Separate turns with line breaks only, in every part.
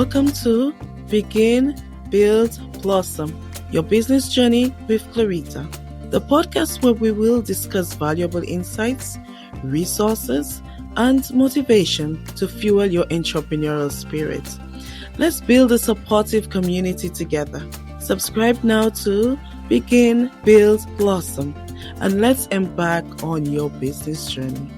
Welcome to Begin, Build, Blossom, your business journey with Clarita, the podcast where we will discuss valuable insights, resources, and motivation to fuel your entrepreneurial spirit. Let's build a supportive community together. Subscribe now to Begin, Build, Blossom, and let's embark on your business journey.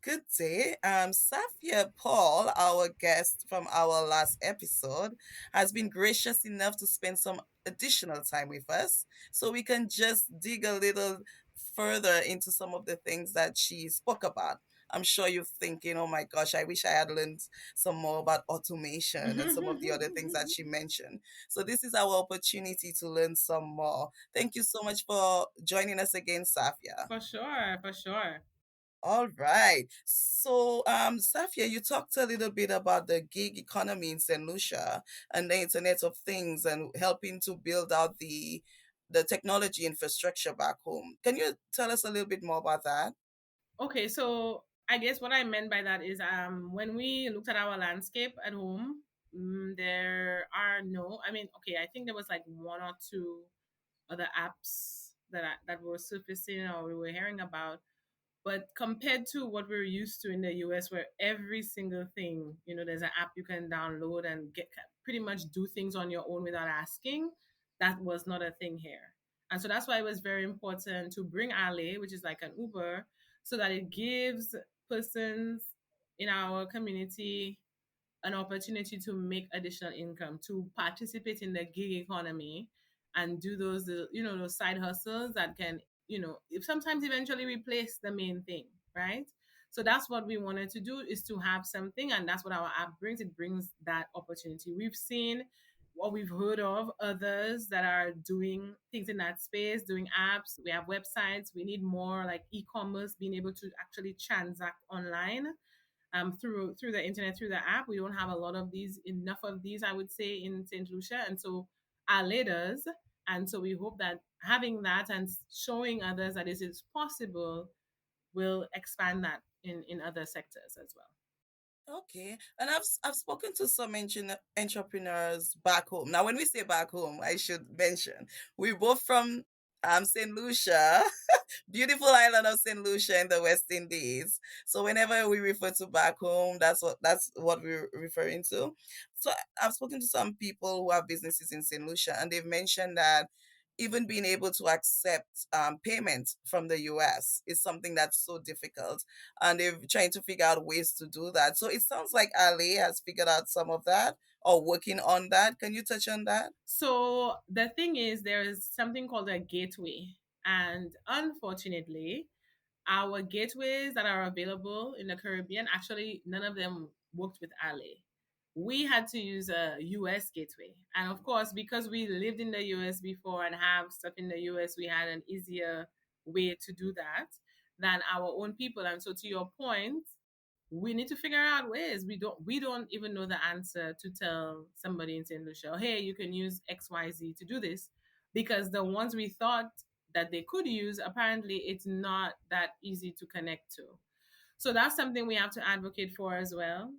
Good day. Safiya Paul, our guest from our last episode, has been gracious enough to spend some additional time with us so we can just dig a little further into some of the things that she spoke about. I'm sure you're thinking, oh my gosh, I wish I had learned some more about automation and some of the other things that she mentioned. So, this is our opportunity to learn some more. Thank you so much for joining us again, Safiya.
For sure.
All right. So, Safia, you talked a little bit about the gig economy in St. Lucia and the Internet of Things and helping to build out the technology infrastructure back home. Can you tell us a little bit more about that?
Okay, so I guess what I meant by that is when we looked at our landscape at home, there are no, I mean, okay, I think there was like one or two other apps that were surfacing or we were hearing about. But compared to what we're used to in the US, where every single thing, there's an app you can download and get pretty much do things on your own without asking, that was not a thing here. And so that's why it was very important to bring Allez, which is like an Uber, so that it gives persons in our community an opportunity to make additional income, to participate in the gig economy and do those side hustles that can, if sometimes eventually replace the main thing, right? So that's what we wanted to do, is to have something, and that's what our app brings. It brings that opportunity. We've seen what we've heard of others that are doing things in that space, doing apps. We have websites. We need more like e-commerce, being able to actually transact online through the internet, through the app. We don't have a lot of these, enough of these, I would say, in St. Lucia. And so our leaders, and so we hope that having that and showing others that it is possible will expand that in other sectors as well.
Okay, and I've spoken to some entrepreneurs back home. Now, when we say back home, I should mention we're both from Saint Lucia, beautiful island of Saint Lucia in the West Indies. So whenever we refer to back home, that's what we're referring to. So I've spoken to some people who have businesses in Saint Lucia, and they've mentioned that even being able to accept payment from the US is something that's so difficult, and they're trying to figure out ways to do that. So it sounds like Ali has figured out some of that or working on that. Can you touch on that?
So the thing is, there is something called a gateway. And unfortunately, our gateways that are available in the Caribbean, actually, none of them worked with Allez. We had to use a US gateway. And of course, because we lived in the US before and have stuff in the US, we had an easier way to do that than our own people. And so to your point, we need to figure out ways. We don't even know the answer to tell somebody in St. Lucia, hey, you can use XYZ to do this, because the ones we thought that they could use, apparently it's not that easy to connect to. So that's something we have to advocate for as well.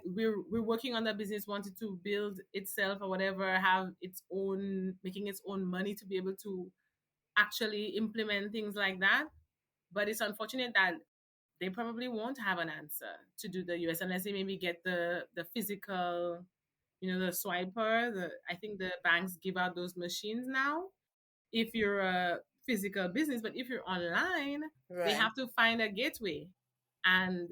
We're working on the business, wanted to build itself or whatever, have its own, making its own money to be able to actually implement things like that. But it's unfortunate that they probably won't have an answer to do the US unless they maybe get the physical, the swiper. I think the banks give out those machines now if you're a physical business, but if you're online, they
Right.
have to find a gateway, and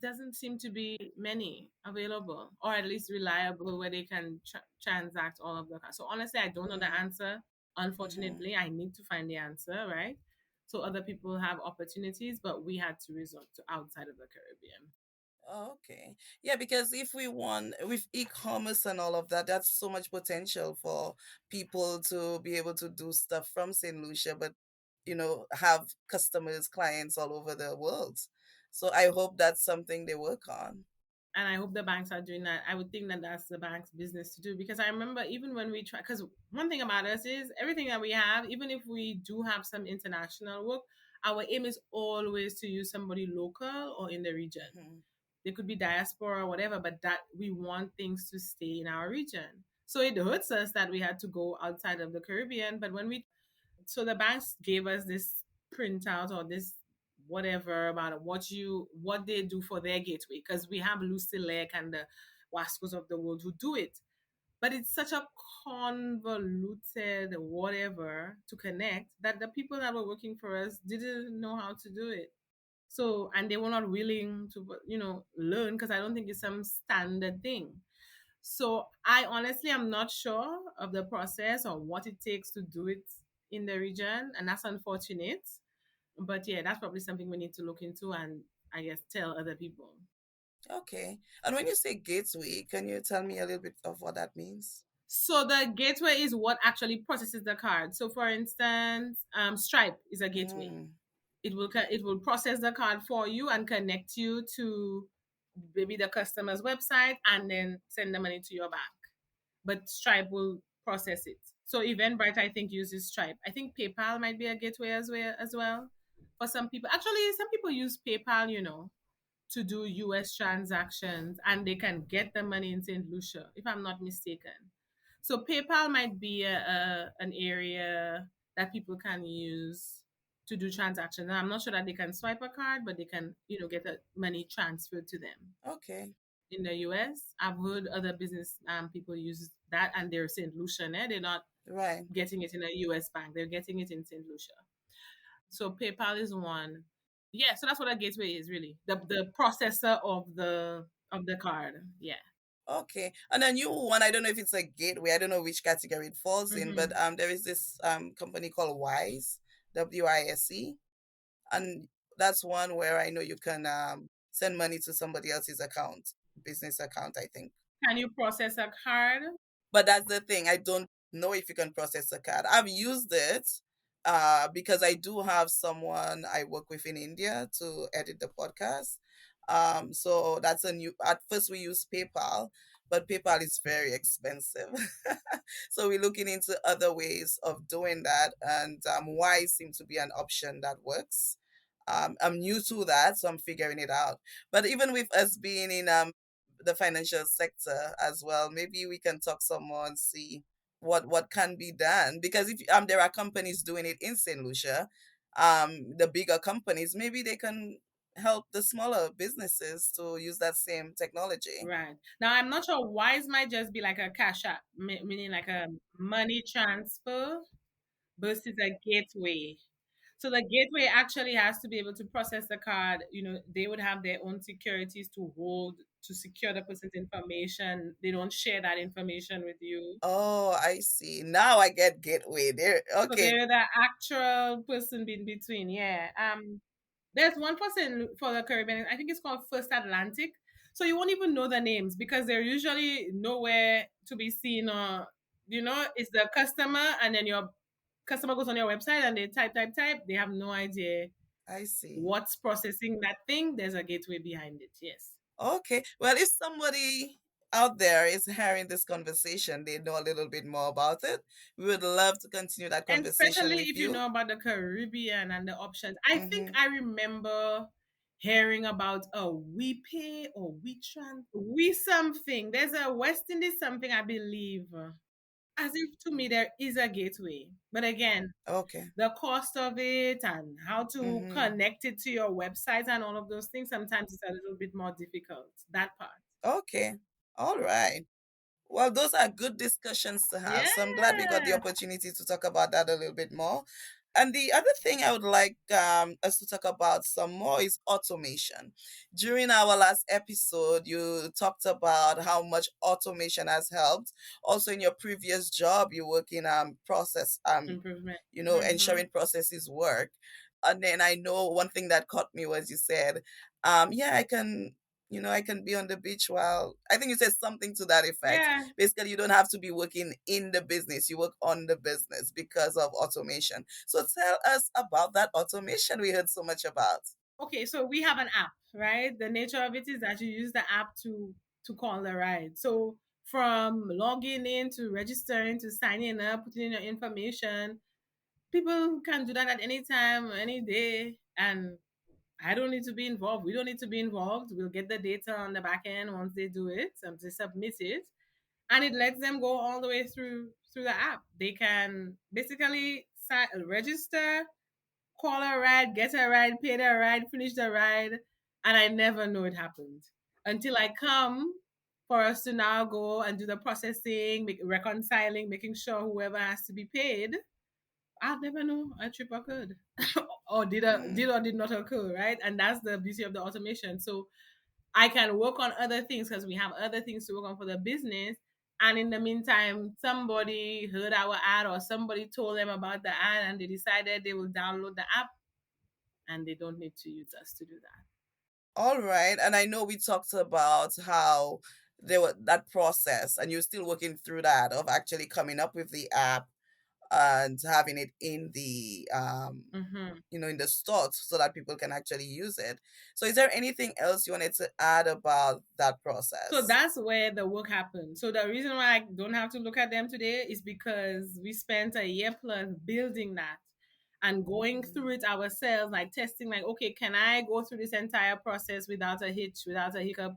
doesn't seem to be many available, or at least reliable, where they can transact all of the. So honestly, I don't know the
Mm-hmm.
answer.
Mm-hmm.
Unfortunately, I need to find the answer, right? So other people have opportunities, but we had to resort to outside of the Caribbean.
Oh, okay. Yeah, because if we want with e-commerce and all of that, that's so much potential for people to be able to do stuff from St. Lucia, but have customers, clients all over the world. So I hope that's something they work on.
And I hope the banks are doing that. I would think that that's the bank's business to do, because I remember even when we try, because one thing about us is everything that we have, even if we do have some international work, our aim is always to use somebody local or in the region.
Mhm.
They could be diaspora or whatever, but that we want things to stay in our region. So it hurts us that we had to go outside of the Caribbean. But when we, so the banks gave us this printout or this whatever about what they do for their gateway, because we have Lucy Lake and the Wascos of the world who do it, but it's such a convoluted whatever to connect that the people that were working for us didn't know how to do it. So, and they were not willing to, learn, because I don't think it's some standard thing. So I honestly am not sure of the process or what it takes to do it in the region, and that's unfortunate. But yeah, that's probably something we need to look into and I guess tell other people.
Okay. And when you say gateway, can you tell me a little bit of what that means?
So the gateway is what actually processes the card. So for instance, Stripe is a gateway.
Mm.
It will process the card for you and connect you to maybe the customer's website and then send the money to your bank. But Stripe will process it. So Eventbrite, I think, uses Stripe. I think PayPal might be a gateway as well for some people. Actually, some people use PayPal, to do US transactions and they can get the money in St. Lucia, if I'm not mistaken. So PayPal might be an area that people can use to do transactions. And I'm not sure that they can swipe a card, but they can, get the money transferred to them.
Okay.
In the US, I've heard other business people use that and they're St. Lucia. They're not
Right.
getting it in a US bank. They're getting it in St. Lucia. So PayPal is one. Yeah, so that's what a gateway is really. The processor of the card. Yeah.
Okay. And a new one, I don't know if it's a gateway. I don't know which category it falls in, but
Mm-hmm.
there is this company called Wise, WISE, and that's one where I know you can send money to somebody else's account, business account, I think.
Can you process a card?
But that's the thing. I don't know if you can process a card. I've used it because I do have someone I work with in India to edit the podcast. So that's a new. At first, we use PayPal, but PayPal is very expensive. So we're looking into other ways of doing that, and Wise seems to be an option that works. I'm new to that, so I'm figuring it out. But even with us being in the financial sector as well, maybe we can talk some more and see what can be done, because if there are companies doing it in St. Lucia, the bigger companies, maybe they can help the smaller businesses to use that same technology.
Right. Now I'm not sure Wise might just be like a cash app, meaning like a money transfer versus a gateway. So the gateway actually has to be able to process the card. They would have their own securities to hold to secure the person's information. They don't share that information with you.
Oh, I see. Now I get gateway there.
So
Okay,
they're the actual person in between. Yeah. There's one person for the Caribbean. I think it's called First Atlantic. So you won't even know the names because they're usually nowhere to be seen. Or it's the customer, and then your customer goes on your website and they type, type, type. They have no idea
I see.
what's processing that thing. There's a gateway behind it. Yes.
Okay. Well, if somebody out there is hearing this conversation, they know a little bit more about it. We would love to continue that
And
conversation
especially
with
if you
you.
know about the Caribbean and the options. I think
Mm-hmm.
I remember hearing about a we pay or we something. There's a West Indies something, I believe. As if to me there is a gateway. But again,
Okay.
the cost of it and how to
Mm-hmm.
connect it to your website and all of those things, sometimes it's a little bit more difficult. That part.
Okay. All right. Well, those are good discussions to have. So I'm glad we got the
Yeah.
opportunity to talk about that a little bit more. And the other thing I would like us to talk about some more is automation. During our last episode, you talked about how much automation has helped. Also, in your previous job, you work in process,
Improvement.
ensuring processes work. And then I know one thing that caught me was you said, yeah, I can, I can be on the beach while, I think you said something to that effect.
Yeah.
Basically, you don't have to be working in the business, you work on the business because of automation. So tell us about that automation we heard so much about.
Okay, so we have an app, right? The nature of it is that you use the app to call the ride. So from logging in to registering to signing up, putting in your information, people can do that at any time, any day. And I don't need to be involved. We don't need to be involved. We'll get the data on the back end once they do it, they submit it, and it lets them go all the way through the app. They can basically register, call a ride, get a ride, pay the ride, finish the ride, and I never know it happened until I come for us to now go and do the processing, reconciling, making sure whoever has to be paid. I'll never know a trip occurred or did
Mm.
or did not occur, right? And that's the beauty of the automation. So I can work on other things because we have other things to work on for the business. And in the meantime, somebody heard our ad or somebody told them about the ad and they decided they will download the app and they don't need to use us to do that.
All right. And I know we talked about how there were that process, and you're still working through that of actually coming up with the app and having it in the
Mm-hmm.
in the stores so that people can actually use it. So is there anything else you wanted to add about that
So
process?
that's where the work happened. So the reason why I don't have to look at them today is because we spent a year plus building that and going through it ourselves, like testing, like, okay, can I go through this entire process without a hitch, without a hiccup?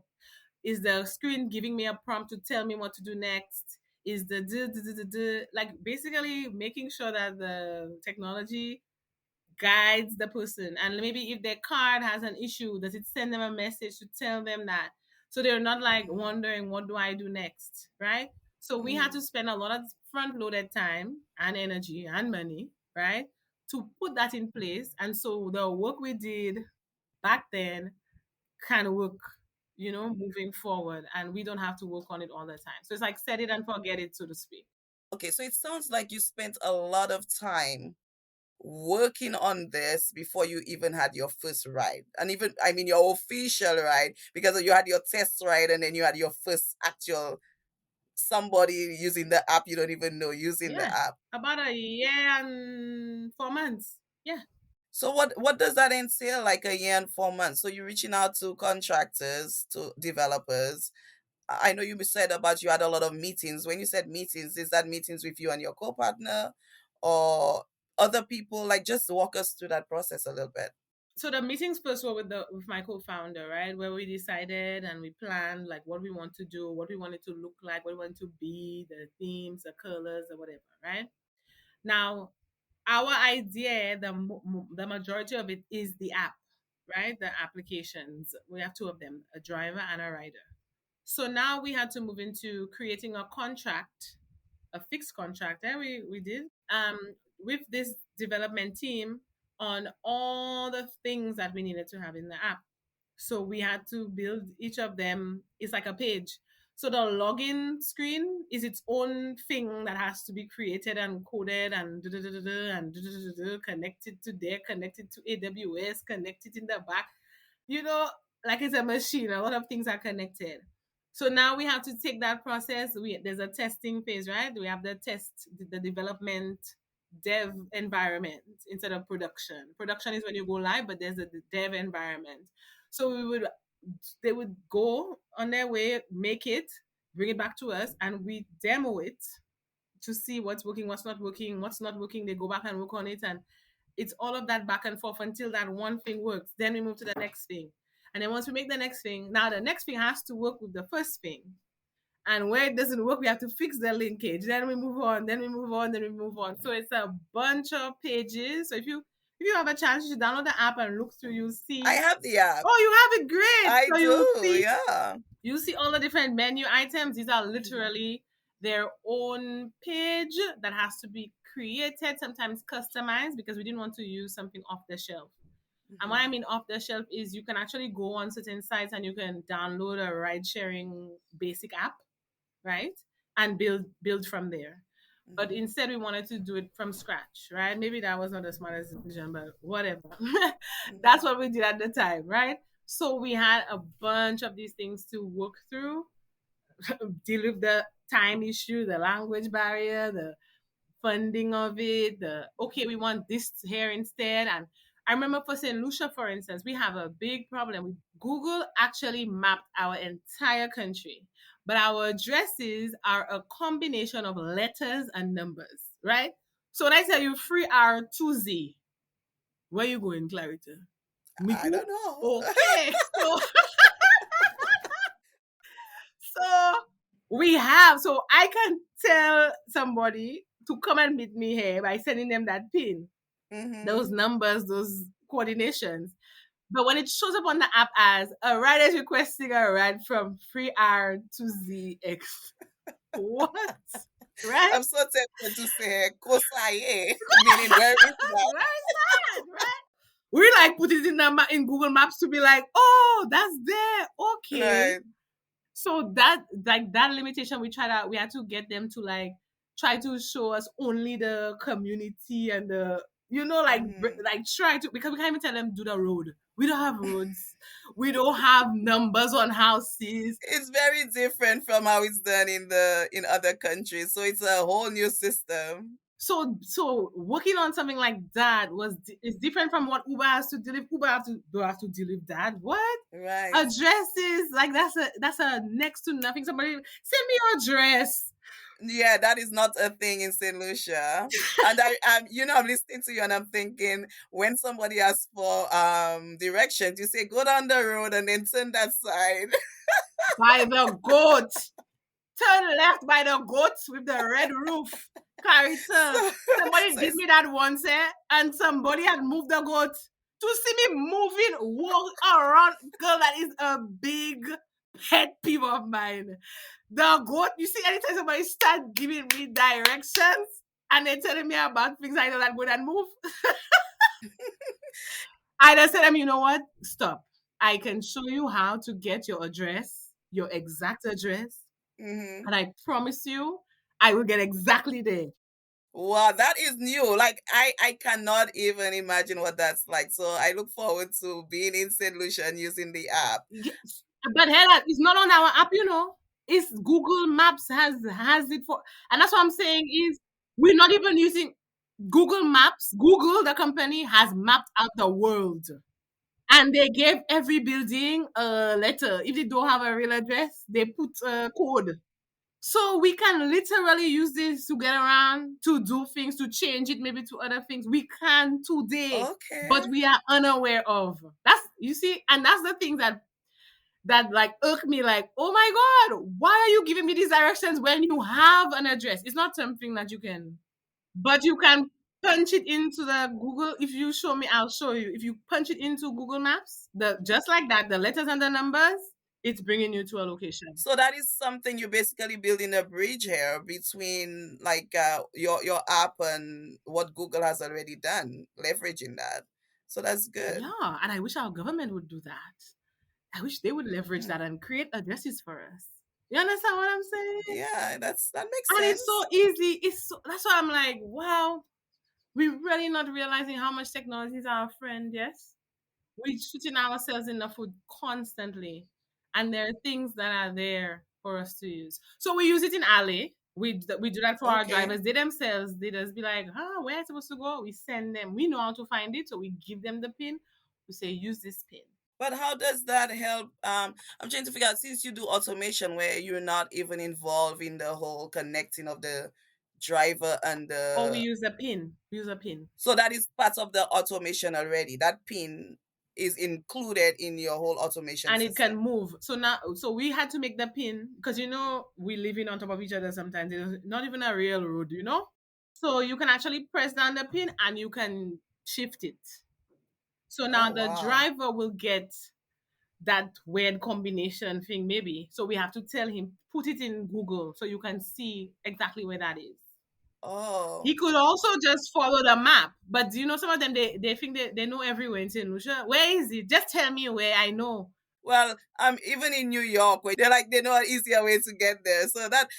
Is the screen giving me a prompt to tell me what to do next? Is the like basically making sure that the technology guides the person, and maybe if their card has an issue, does it send them a message to tell them that, so they're not like wondering what do I do next, right? So we had
Mm-hmm.
to spend a lot of front loaded time and energy and money, right, to put that in place. And so the work we did back then can work, moving forward, and we don't have to work on it all the time. So it's like set it and forget it, so to speak.
Okay, so it sounds like you spent a lot of time working on this before you even had your first ride. And even, I mean, your official ride, because you had your test ride and then you had your first actual somebody using the app you don't even know using the
Yeah,
app.
about a year and 4 months. Yeah.
So what does that entail, like a year and 4 months? So you're reaching out to contractors, to developers. I know you said about you had a lot of meetings. When you said meetings, is that meetings with you and your co-partner or other people? Like just walk us through that process a little bit.
So the meetings first were with my co-founder, right? Where we decided and we planned like what we want to do, what we wanted to look like, what we wanted to be, the themes, the colors, or whatever, right? Now, our idea, the majority of it is the app, right? The applications. We have two of them, a driver and a rider. So now we had to move into creating a contract, a fixed contract. And we did with this development team on all the things that we needed to have in the app. So we had to build each of them. It's like a page. So the login screen is its own thing that has to be created and coded and connected to there, connected to AWS, connected in the back. You know, like it's a machine. A lot of things are connected. So now we have to take that process. There's a testing phase, right? We have the development dev environment instead of production. Production is when you go live, but there's a dev environment. So they would go on their way, make it, bring it back to us, and we demo it to see what's working, what's not working, what's not working. They go back and work on it, and it's all of that back and forth until that one thing works. Then we move to the next thing, and then once we make the next thing, now the next thing has to work with the first thing. And where it doesn't work, we have to fix the linkage. Then we move on. Then we move on. Then we move on. So it's a bunch of pages. So if you have a chance, you should download the app and look through. You'll
I
see.
have the app.
Oh, you have it, great.
I
So
do, yeah.
you see all the different menu items. These are literally their own page that has to be created, sometimes customized, because we didn't want to use something off the shelf. And what I mean off the shelf is you can actually go on certain sites and you can download a ride sharing basic app, right? And build from there. But
Mhm,
instead, we wanted to do it from scratch, right? Maybe that was not the smartest decision, but whatever. That's
mhm,
what we did at the time, right? So we had a bunch of these things to work through, deal with the time issue, the language barrier, the funding of it, the okay, we want this here instead. And I remember for St. Lucia, for instance, we have a big problem. Google actually mapped our entire country, but our addresses are a combination of letters and numbers, right? So when I tell you free R2Z, Where you going, Clarita?
I
Miku?
don't know.
Okay. So so I can tell somebody to come and meet me here by sending them that pin, those
Mm-hmm.
numbers, those coordinations. But when it shows up on the app as a ride is requesting a ride from 3R to ZX, what? Right?
I'm so tempted to say Kosaye, meaning where is that?
Where is that? Right? We like put it in in Google Maps to be like, oh, that's there. Okay.
Right.
So that like that limitation we had to get them to like try to show us only the community and the
Mm-hmm.
like try to, because we can't even tell them do the road. We don't have roads. We don't have numbers on houses.
It's very different from how it's done in other countries. So it's a whole new system.
So working on something like that is different from what Uber has to deliver. Uber don't have to deliver that. What?
Right.
Addresses, like that's a next to nothing. Somebody send me your address.
Yeah, that is not a thing in St. Lucia. And I'm listening to you and I'm thinking when somebody asks for directions, you say go down the road and then turn that side.
By the goat. Turn left by the goats with the red roof. Character.
so
Somebody
so
did
it's
me that once, and somebody had moved the goat. To see me moving, walk around, girl, that is a big pet peeve of mine. The goat, you see, anytime somebody start giving me directions and they're telling me about things I know that go and move, I just said, you know what? Stop. I can show you how to get your address, your exact address,
hmm.
and I promise you, I will get exactly there.
Wow, that is new. Like I cannot even imagine what that's like. So I look forward to being in St. Lucia and using the app.
Yes. But Helen, it's not on our app, you know. It's Google Maps has it for, and that's what I'm saying is we're not even using Google Maps. Google, the company, has mapped out the world, and they gave every building a letter. If they don't have a real address, they put a code. So we can literally use this to get around, to do things, to change it maybe to other things. We can today, but
Okay.
we are unaware of. That's, you see, and that's the thing that like irk me, like, oh my god, why are you giving me these directions when you have an address? It's not something that you can, but you can punch it into the Google. If you show me, I'll show you. If you punch it into Google Maps, the just like that, the letters and the numbers, it's bringing you to a location.
So that is something you're basically building a bridge here between like your app and what Google has already done, leveraging that. So that's good.
Yeah, and I wish our government would do that. I wish they would leverage
Hmm.
that and create addresses for us. You understand what I'm saying?
Yeah, that makes
And it's so
sense.
easy. That's why I'm like, wow, we're really not realizing how much technology is our friend. Yes, we're shooting ourselves in the foot constantly, and there are things that are there for us to use. So we use it in Alley. We do that for our
Okay.
drivers. They themselves, they just be like, where am I supposed to go? We send them. We know how to find it, so we give them the pin. We say, use this pin.
But how does that help? I'm trying to figure out since you do automation where you're not even involved in the whole connecting of the driver and
Or we
the
use a pin. We use a pin.
so that is part of the automation already. That pin is included in your whole automation
And it can
system.
move. So we had to make the pin because we living on top of each other sometimes. It's not even a real road. So you can actually press down the pin and you can shift it. So now
Oh
the
wow.
driver will get that weird combination thing maybe. So we have to tell him put it in Google so you can see exactly where that is.
Oh.
He could also just follow the map, but some of them they think they know everywhere in St. Lucia. Where is it? Just tell me where I know.
Well, even in New York, where they're like they know an easier way to get there, so that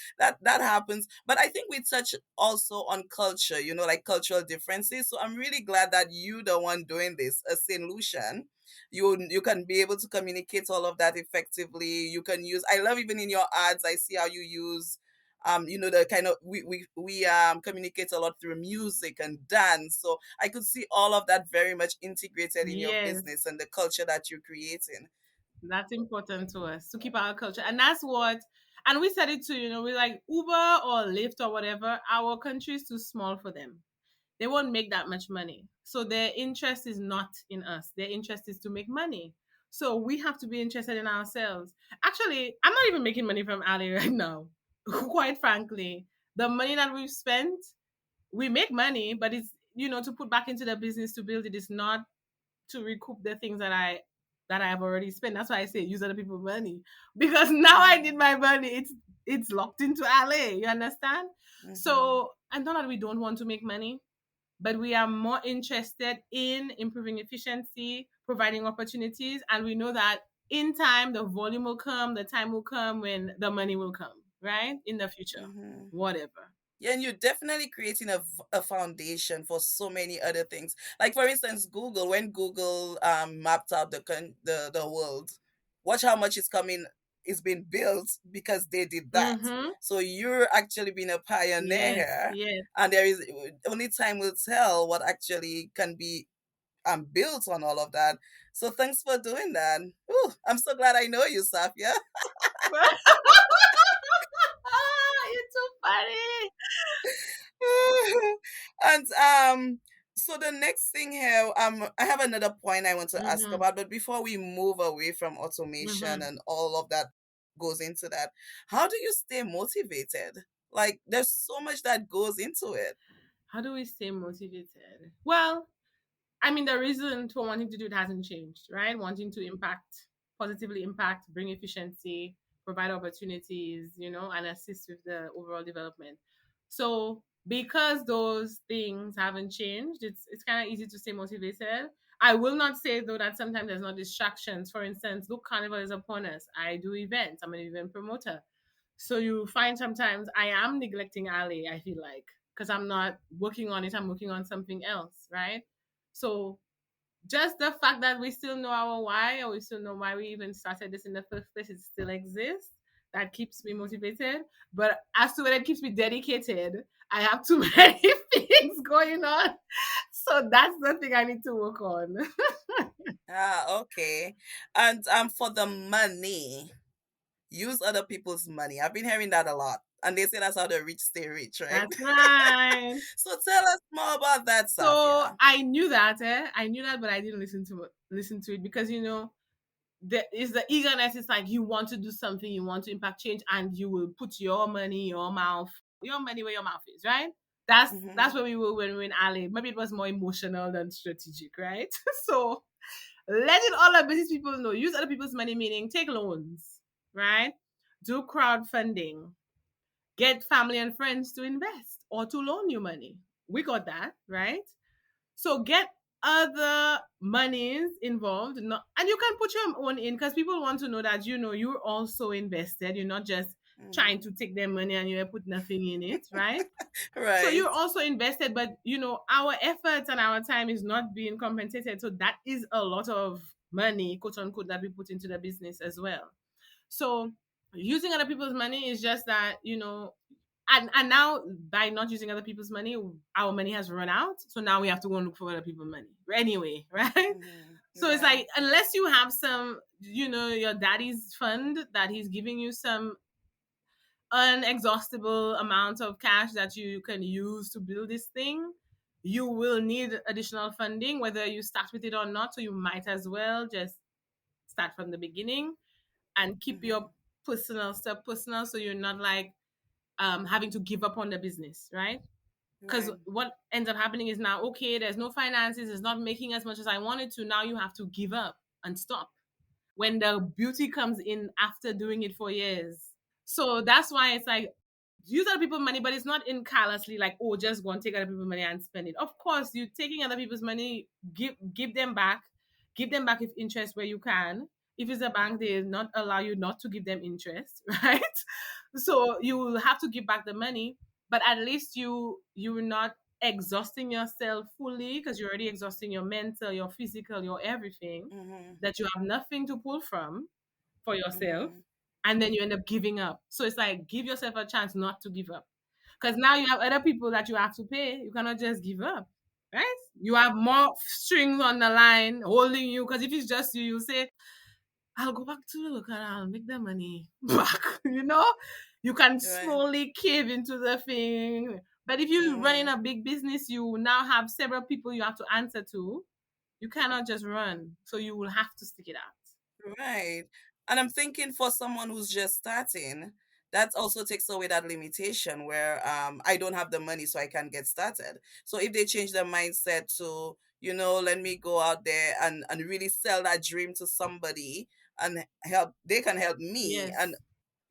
happens. But I think we touch also on culture, like cultural differences. So I'm really glad that you the one doing this, a Saint Lucian. You can be able to communicate all of that effectively. You can use. I love even in your ads. I see how you use. The kind of we communicate a lot through music and dance. So I could see all of that very much integrated in your
Yes,
business and the culture that you're creating.
that's important to us to keep our culture, and that's what. And we said it too. We like Uber or Lyft or whatever. Our country is too small for them. they won't make that much money. So their interest is not in us. Their interest is to make money. So we have to be interested in ourselves. Actually, I'm not even making money from Ali right now. Quite frankly, the money that we've spent, we make money, but it's, to put back into the business to build it is not to recoup the things that I have already spent. That's why I say use other people's money, because now I need
Mm-hmm.
my money. It's locked into LA. You understand?
Mm-hmm.
So, and not that we don't want to make money, but we are more interested in improving efficiency, providing opportunities, and we know that in time the volume will come, the time will come when the money will come, right? In the future,
Mm-hmm.
whatever.
Yeah, and you're definitely creating a foundation for so many other things. Like for instance, Google, when Google mapped out the world, watch how much is coming is being built because they did that.
Mm-hmm.
So you're actually being a
Yes,
pioneer,
yes.
and there is only time will tell what actually can be built on all of that. So thanks for doing that. Ooh, I'm so glad I know you, Safia.
You're too funny.
And so the next thing here, I have another point I want to ask
Mm-hmm.
about, but before we move away from automation
Mm-hmm.
and all of that goes into that, how do you stay motivated? Like there's so much that goes into it.
How do we stay motivated? Well, I mean, the reason for wanting to do it hasn't changed, right? Wanting to positively impact, bring efficiency, provide opportunities, and assist with the overall development. So, because those things haven't changed, it's kind of easy to stay motivated. I will not say though that sometimes there's no distractions. For instance, look, Carnival is upon us. I do events. I'm an event promoter. So you find sometimes I am neglecting Ali, I feel like, because I'm not working on it, I'm working on something else, right? So just the fact that we still know our why, or we still know why we even started this in the first place, it still exists. That keeps me motivated. But as to whether it keeps me dedicated, I have too many things going on. So that's the thing I need to work on.
Ah, okay. And for the money, use other people's money. I've been hearing that a lot. And they say that's how the rich stay rich, right?
That's right.
So tell us more about that,
So
Safia.
I knew that, I knew that, but I didn't listen to it because there is the eagerness. It's like you want to do something, you want to impact change, and you will put your money where your mouth is, right? That's
Mm-hmm.
where we were when we were in Ali. Maybe it was more emotional than strategic, right? So letting all our business people know, use other people's money, meaning take loans, right? Do crowdfunding, get family and friends to invest or to loan you money. We got that, right? So get other monies involved, not, and you can put your own in because people want to know that you're also invested. You're not just trying
Mm-hmm.
to take their money and you put nothing in it, right? So
Right.
you're also invested, but our efforts and our time is not being compensated. So that is a lot of money, quote unquote, that we put into the business as well. So using other people's money is just that, and now by not using other people's money, our money has run out. So now we have to go and look for other people's money anyway, right?
Mm-hmm.
So it's
Right.
like unless you have some, your daddy's fund that he's giving you some unexhaustible amount of cash that you can use to build this thing, you will need additional funding, whether you start with it or not. So you might as well just start from the beginning and keep
Mm-hmm.
your personal stuff personal, so you're not like having to give up on the business, right? Because
Right.
what ends up happening is now, okay, there's no finances, it's not making as much as I wanted to. Now you have to give up and stop when the beauty comes in after doing it for years. So that's why it's like use other people's money, but it's not in callously like, oh, just go and take other people's money and spend it. Of course, you taking other people's money, give them back with interest where you can. If it's a bank, they not allow you not to give them interest, right? So you will have to give back the money, but at least you're not exhausting yourself fully because you're already exhausting your mental, your physical, your everything,
Mm-hmm.
that you have nothing to pull from for yourself,
Mm-hmm.
and then you end up giving up. So it's like give yourself a chance not to give up. Because now you have other people that you have to pay. You cannot just give up. Right? You have more strings on the line holding you. Because if it's just you, you say, I'll go back to work and I'll make the money back. You can
Right.
slowly cave into the thing, But if you run in
Mm-hmm.
a big business, you now have several people you have to answer to. You cannot just run. So you will have to stick it out.
Right. And I'm thinking for someone who's just starting, that also takes away that limitation where I don't have the money so I can get started. So if they change their mindset to, let me go out there and really sell that dream to somebody and help, they can help me. And
Yes.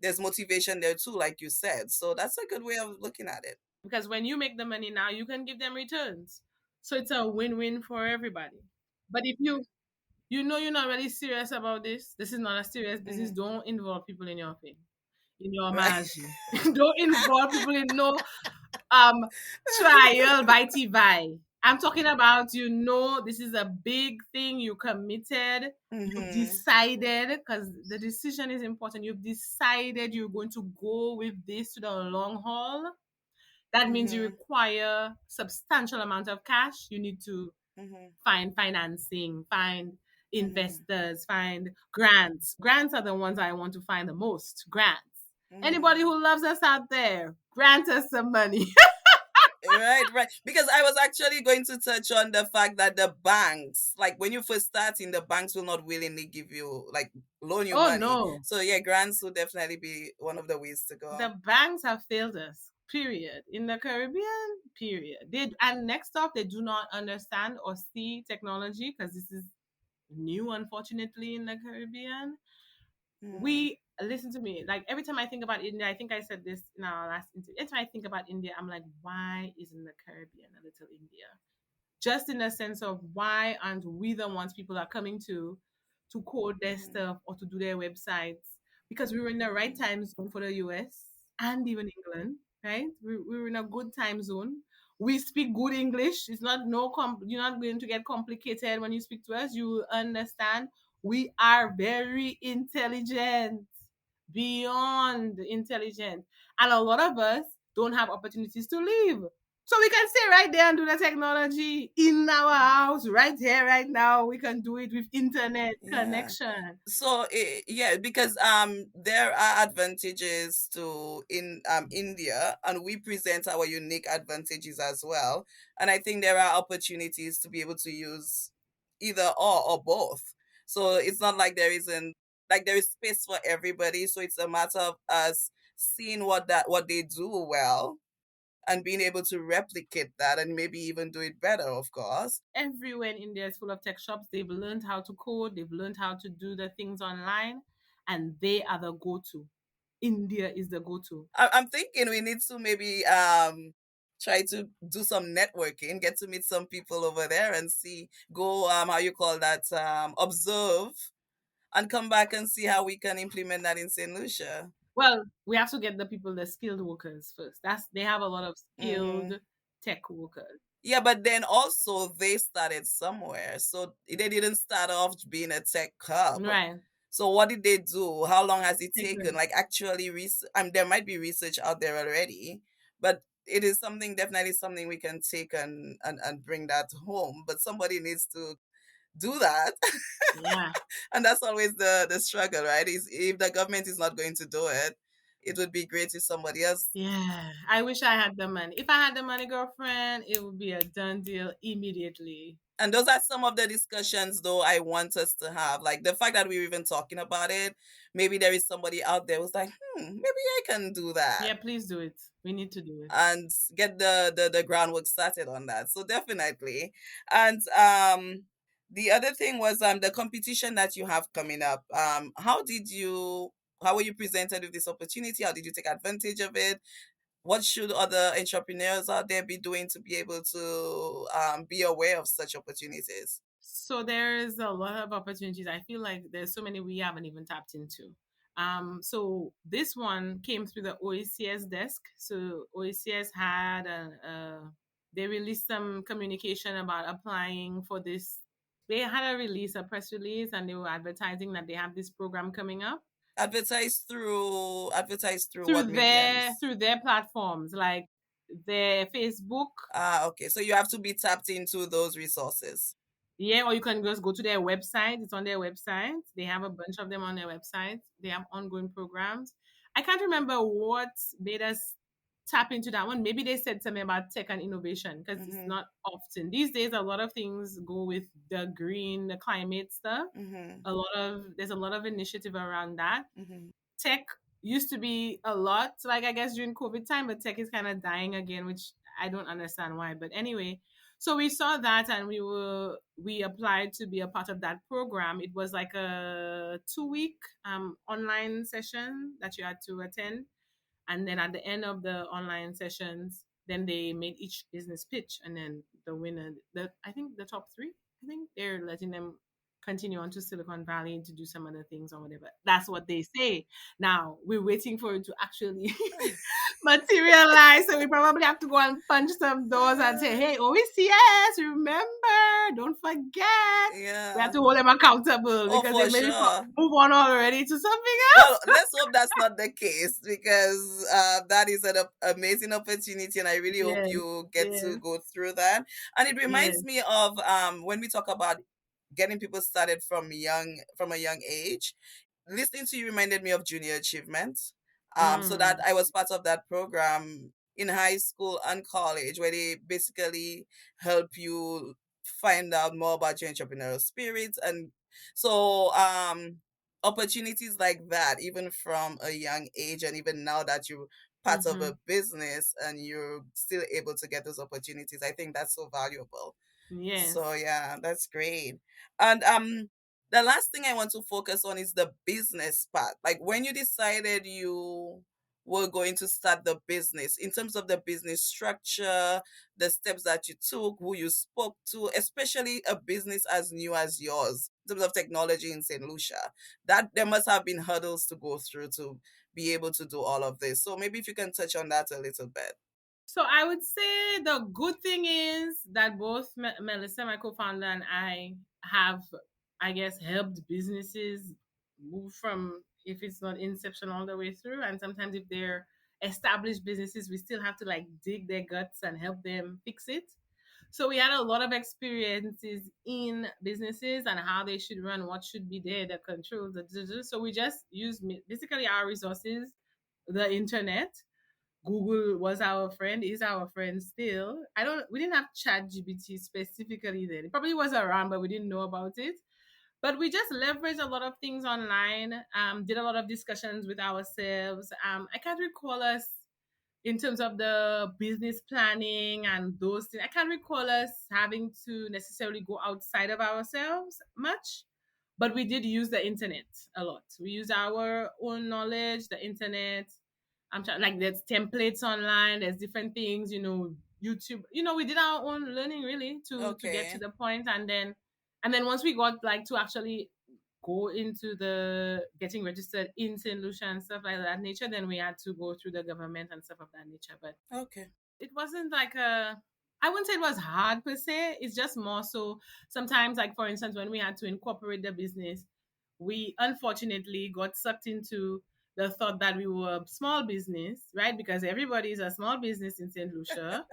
there's motivation there too, like you said. So that's a good way of looking at it.
Because when you make the money now, you can give them returns. So it's a win-win for everybody. But if you know you're not really serious about this is not a serious business,
Hmm.
don't involve people in your thing, in your
Right.
margin. Don't involve people in no um trial by TV. I'm talking about, this is a big thing. You committed, you
Hmm.
decided, because the decision is important. You've decided you're going to go with this to the long haul. That means you
Hmm.
require substantial amount of cash. You need to
Hmm.
find financing, find
Hmm.
investors, find grants. Grants are the ones I want to find the most. Grants. Anybody
Hmm.
who loves us out there, grant us some money.
Right, right. Because I was actually going to touch on the fact that the banks, like when you first starting, the banks will not willingly give you, like, loan you
Oh
money.
no.
So yeah, grants will definitely be one of the ways to
The
go.
banks have failed us. Period. In the Caribbean, period. And next off, they do not understand or see technology because this is new, unfortunately, in the Caribbean.
Mm,
We listen to me. Like every time I think about India, I think I said this in our last interview. Every time I think about India, I'm like, why isn't the Caribbean a little India? Just in the sense of why aren't we the ones people are coming to code their
mm,
stuff or to do their websites? Because we were in the right
mm,
time zone for the US and even England, right? We were in a good time zone. We speak good English. It's not you're not going to get complicated when you speak to us. You will understand. We are very intelligent, beyond intelligent. And a lot of us don't have opportunities to leave. So we can stay right there and do the technology in our house, right here, right now. We can do it with internet
yeah.
connection.
So yeah, because there are advantages to in India, and we present our unique advantages as well. And I think there are opportunities to be able to use either or both. So it's not like there isn't, like, there is space for everybody. So it's a matter of us seeing what they do well and being able to replicate that and maybe even do it better, of course.
Everywhere in India is full of tech shops. They've learned how to code, they've learned how to do the things online, and they are the go to. India is the go to.
I'm thinking we need to maybe try to do some networking, get to meet some people over there and see, go how you call that, observe, and come back and see how we can implement that in St. Lucia.
Well, we have to get the people, the skilled workers first. They have a lot of
Hmm.
skilled tech workers.
Yeah, but then also they started somewhere. So they didn't start off being a tech hub.
Right.
So what did they do? How long has it
Take
taken?
them.
Like, actually, there might be research out there already, but it is something, definitely something we can take and bring that home. But somebody needs to do that.
Yeah.
And that's always the struggle, right? Is if the government is not going to do it, it would be great if somebody else.
Yeah, I wish I had the money. If I had the money, girlfriend, it would be a done deal immediately.
And those are some of the discussions, though, I want us to have. Like the fact that we're even talking about it, maybe there is somebody out there who's like, maybe I can do that
Yeah, please do it. We need to do it.
and get the groundwork started on that. So definitely. And the other thing was the competition that you have coming up. How were you presented with this opportunity? How did you take advantage of it? What should other entrepreneurs out there be doing to be able to be aware of such opportunities?
So there's a lot of opportunities. I feel like there's so many we haven't even tapped into. So this one came through the OECS desk. So OECS had they released some communication about applying for this. They had a press release, and they were advertising that they have this program coming up
Advertise through what mediums?
through their platforms like their Facebook.
Ah, okay. So you have to be tapped into those resources.
Yeah, or you can just go to their website. It's on their website. They have a bunch of them on their website. They have ongoing programs. I can't remember what made us. tap into that one. Maybe they said something about tech and innovation because it's
Mhm.
not often. These days, a lot of things go with the green, the climate stuff.
Mhm.
There's a lot of initiative around that.
Mhm.
Tech used to be a lot, like I guess during COVID time, but tech is kind of dying again, which I don't understand why. But anyway, so we saw that and we applied to be a part of that program. It was like a 2 week online session that you had to attend, and then at the end of the online sessions, then they made each business pitch, and then the winner, the I think the top three, I think they're letting them continue on to Silicon Valley to do some other things or whatever. That's what they say. Now we're waiting for it to actually materialize. So we probably have to go and punch some doors and say, hey, OECS, remember, don't forget. We have
Yeah.
to hold them accountable
Oh,
because they
for
maybe
sure.
move on already to something
Well,
else.
let's hope that's not the case because that is an amazing opportunity, and I really hope
Yes,
you get to
yes,
go through that. And it reminds
yes.
me of when we talk about getting people started from a young age. Listening to you reminded me of junior achievement. So that
Mm,
I was part of that program in high school and college where they basically help you find out more about your entrepreneurial spirit. And so opportunities like that, even from a young age, and even now that you're part of
mm-hmm.
a business and you're still able to get those opportunities, I think that's so valuable. So
Yes.
yeah, that's great. And the last thing I want to focus on is the business part. Like when you decided you were going to start the business, in terms of the business structure, the steps that you took, who you spoke to, especially a business as new as yours, in terms of technology in St. Lucia, that there must have been hurdles to go through to be able to do all of this. So maybe if you can touch on that a little bit.
So I would say the good thing is that both Melissa, my co-founder, and I have, I guess, helped businesses move from, if it's not inception, all the way through. And sometimes if they're established businesses, we still have to like dig their guts and help them fix it. So we had a lot of experiences in businesses and how they should run, what should be there, the controls, so we just use basically our resources, the internet. Google was our friend, is our friend still. We didn't have Chat GPT specifically then. It probably was around, but we didn't know about it. But we just leveraged a lot of things online, did a lot of discussions with ourselves. I can't recall us in terms of the business planning and those things. I can't recall us having to necessarily go outside of ourselves much, but we did use the internet a lot. We used our own knowledge, the internet. I'm trying, like, there's templates online, there's different things, YouTube. We did our own learning really to get to
Okay.
the point, and then once we got like to actually go into the getting registered in St. Lucia and stuff like that nature, then we had to go through the government and stuff of that nature. But
Okay.
it wasn't like I wouldn't say it was hard per se. It's just more so sometimes, like for instance, when we had to incorporate the business, we unfortunately got sucked into the thought that we were a small business, right? Because everybody is a small business in St. Lucia,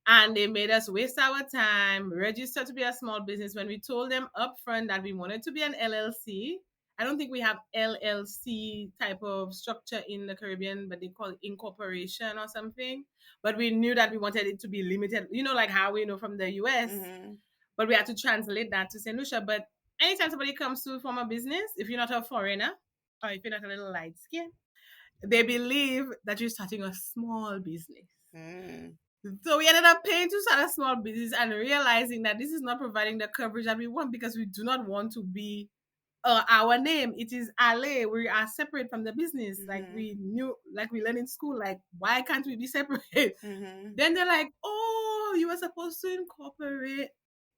and they made us waste our time, register to be a small business when we told them upfront that we wanted to be an LLC. I don't think we have LLC type of structure in the Caribbean, but they call it incorporation or something. But we knew that we wanted it to be limited, like how we know from the US,
Mhm.
but we had to translate that to St. Lucia. But anytime somebody comes to form a business, if you're not a foreigner or if you're not a little light skin, they believe that you're starting a small business.
Mm.
So we ended up paying to start a small business and realizing that this is not providing the coverage that we want because we do not want to be our name. It is Allez. We are separate from the business. Like
Mhm.
we knew, like we learned in school. Like why can't we be separate?
Mhm.
Then they're like, oh, you were supposed to incorporate.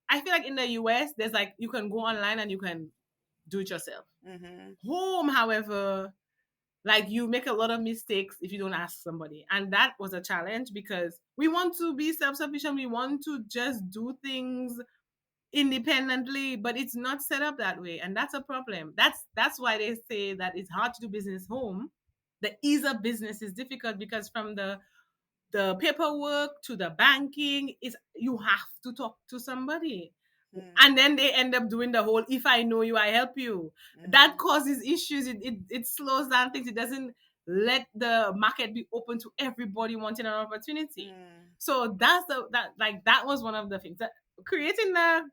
I feel like in the US, there's like you can go online and you can do it yourself.
Mhm.
Home, however, like you make a lot of mistakes if you don't ask somebody. And that was a challenge because we want to be self-sufficient. We want to just do things independently, but it's not set up that way. And that's a problem. That's why they say that it's hard to do business home. The ease of business is difficult because from the paperwork to the banking is you have to talk to somebody,
Mhm.
and then they end up doing the whole if I know you I help you. That
Mhm.
causes issues. It slows down things. It doesn't let the market be open to everybody wanting an opportunity. So that was one of the things that creating the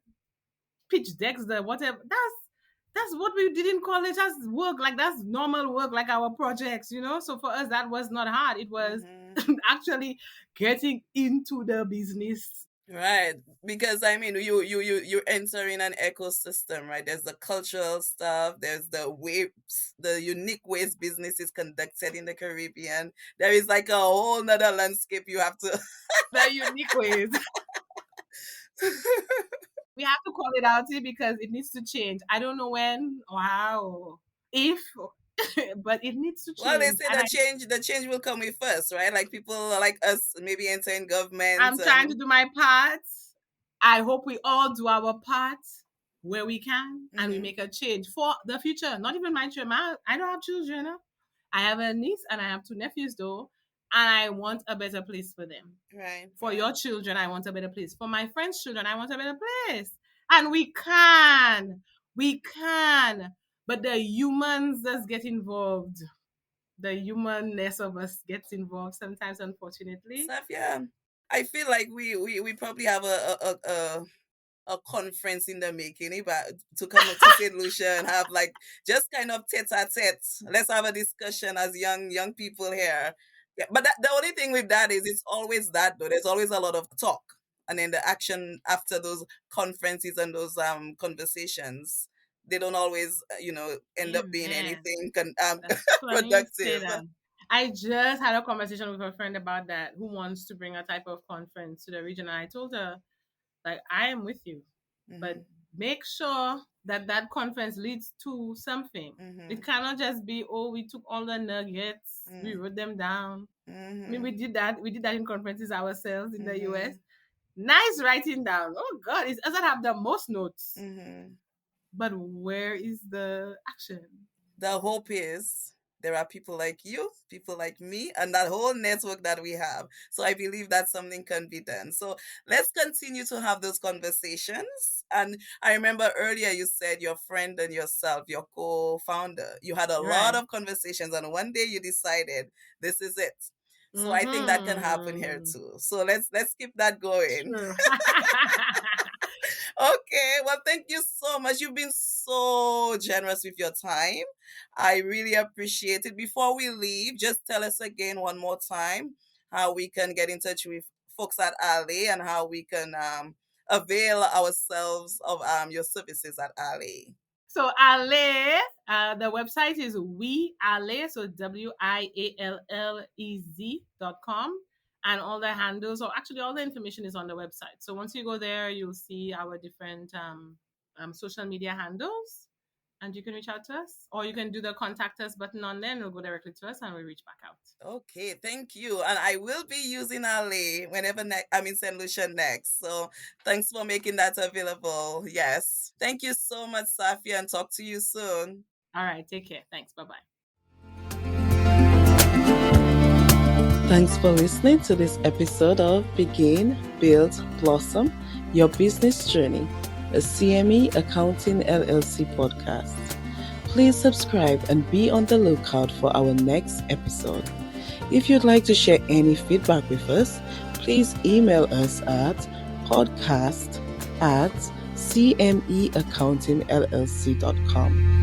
pitch decks, the whatever. That's what we didn't call it as work. Like that's normal work, like our projects, So for us, that was not hard. It was actually getting into the business.
Right, because I mean, you're entering an ecosystem, right? There's the cultural stuff, there's the unique ways business is conducted in the Caribbean. There is like a whole nother landscape you have to.
The unique ways. We have to call it out here because it needs to change. I don't know when or how, if, but it needs to change.
Well, they say the change will come with first, right? Like people like us, maybe entering government.
I'm trying to do my part. I hope we all do our part where we can, and we make a change for the future. Not even my children. I don't have children. I have a niece and I have 2 nephews though, and I want a better place for them.
Right.
For your children, I want a better place. For my friends' children, I want a better place. And we can. But the humans just get involved. The humanness of us gets involved sometimes, unfortunately.
Safiya, I feel like we probably have a conference in the making, but to come to St. Lucia and have like just kind of tete-a-tete. Let's have a discussion as young people here. Yeah, but the only thing with that is it's always that though. There's always a lot of talk, and then the action after those conferences and those conversations, they don't always end up being anything productive.
I just had a conversation with a friend about that who wants to bring a type of conference to the region, and I told her, like, I am with you, but make sure that conference leads to something. It cannot just be, we took all the nuggets, we wrote them down. I mean, we did that in conferences ourselves in the US. Nice writing down. Oh God, it doesn't have the most notes. But where is the action?
The hope is there are people like you, people like me, and that whole network that we have. So I believe that something can be done. So let's continue to have those conversations. And I remember earlier you said your friend and yourself, your co-founder, you had a lot of conversations, and one day you decided this is it. So I think that can happen here too. So let's keep that going. Okay, well, thank you so much. You've been so generous with your time. I really appreciate it. Before we leave, just tell us again one more time how we can get in touch with folks at Allez and how we can avail ourselves of your services at Allez.
So Allez, the website is Allez, so WIALLEZ.com. And all the handles, or actually all the information is on the website. So once you go there, you'll see our different social media handles, and you can reach out to us, or you can do the contact us button on there, and it'll go directly to us, and we'll reach back out.
Okay, thank you. And I will be using Allez whenever I'm in St. Lucia next. So thanks for making that available. Yes. Thank you so much, Safiya, and talk to you soon.
All right, take care. Thanks. Bye-bye.
Thanks for listening to this episode of Begin, Build, Blossom, Your Business Journey, a CME Accounting LLC podcast. Please subscribe and be on the lookout for our next episode. If you'd like to share any feedback with us, please email us at podcast@cmeaccountingllc.com.